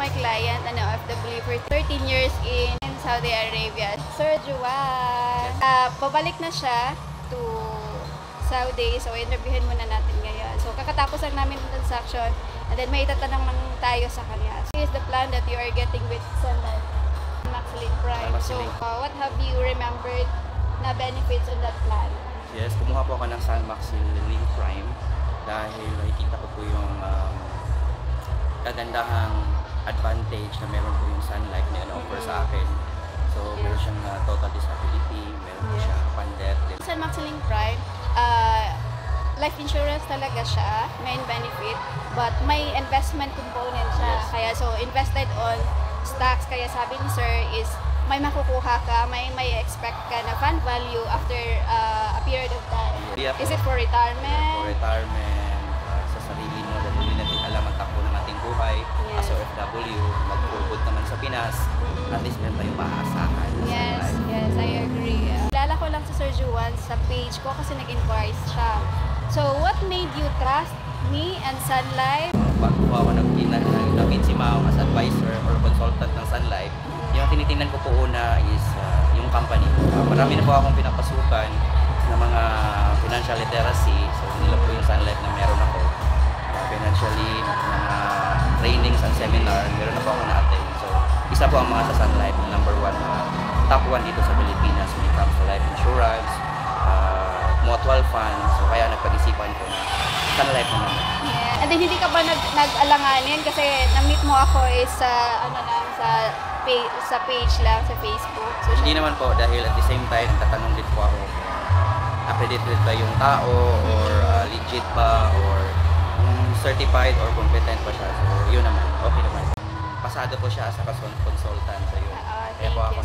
my client, an OFW for 13 years in Saudi Arabia. Sir Juan, pabalik na siya to Saudi. So, interviewin muna natin ngayon. So, kakatapos lang namin ng transaction and then may itatanong lang tayo sa kanya. So, is the plan that you are getting with Sun Life Maxilin Prime. So, what have you remembered na benefits on that plan? Yes, kumuha po ako ng Sun Maxilin Prime dahil nakikita ko po yung kagandahang advantage na meron po yung Sun Life na offer sa akin. So, meron siyang total disability, meron po siya pan-death. Sun Maxilin Prime, life insurance talaga siya, main benefit, but may investment component siya. Yes. Kaya so, invested on stocks. Kaya sabi ni sir is, may makukuha ka, may expect ka na fund value after a period of time. Yeah, is it for retirement? For retirement, sa sarili mo, dahil hindi natin alam ang takbo ng ating buhay. Yes. As OFW, mag-forward naman sa Pinas, at least meron tayong maaasahan. Yes, yes, I agree. Kilala ko lang si Sir Juan sa page ko kasi nag-inquire siya. So, what made you trust me and Sun Life? Bago po ako nag-meet si Mao as advisor or consultant ng Sun Life, yung tinitingnan ko po una is yung company. Marami na po akong pinapasukan ng mga financial literacy. So, nila po yung Sun Life na meron ako. Financially, mga trainings and seminar, meron na po ako na-attend. So, isa po ang mga sa Sun Life na number 1, top 1 dito sa Pilipinas when it comes to life insurance, mutual funds. So, kaya nagpag-isipan ko na Sun Life naman. Yeah. And then hindi ka ba nag-alanganin kasi na-meet mo ako is sa sa page lang sa Facebook. So, hindi naman po dahil at the same time tatanong din po ako accredited ba yung tao or legit ba or certified or competent pa siya. So, yun naman. Okay naman. Pasado po siya sa consultant. So, yun. Kaya po ako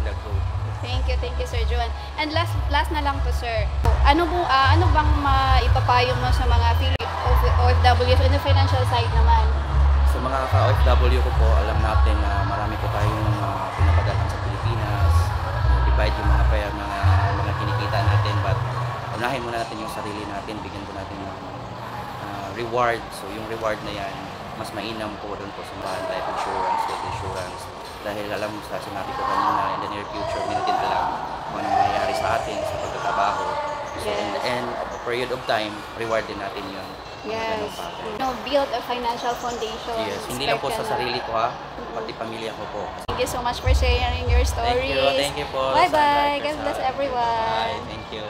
nag-go. Thank you Sir Juan. And last na lang po sir. Ano bang maipapayo mo sa mga OFWs on the financial side naman? Sa mga ka-OFW ko po, alam natin na marami po tayong pinapadalhan sa Pilipinas. Divide yung mga kinikita natin, but unahin muna natin yung sarili natin, bigyan po natin ng reward. So yung reward na yan, mas mainam po doon po sa mga life insurance, health insurance. Dahil alam mo sa sinabi ko kanina, in the near future, hindi natin alam kung ano mangyayari sa atin sa pagtatrabaho. So in the end of a period of time, reward din natin yun. Yes. Build a financial foundation. Yes, hindi lang po sa sarili ko pati pamilya ko po. Thank you so much for sharing your stories. Thank you po. Bye-bye. God bless everyone. Bye. Thank you.